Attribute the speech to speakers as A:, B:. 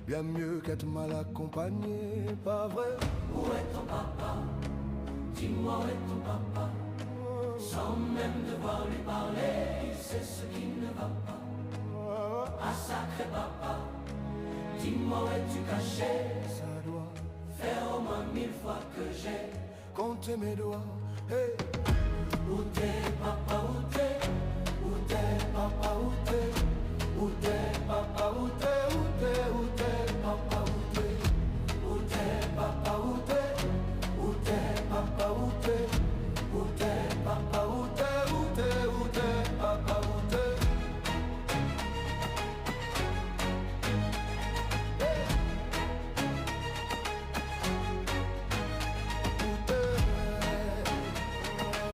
A: bien mieux qu'être mal accompagné, pas vrai?
B: Où est ton papa? Dis-moi où est ton papa? Sans même devoir lui parler, il sait ce qui ne va pas. Ah sacré papa, dis-moi où es-tu caché?
A: Ça doit
B: faire au moins 1000 fois que j'ai
A: compter mes doigts. Hey.
B: Où t'es papa, où t'es?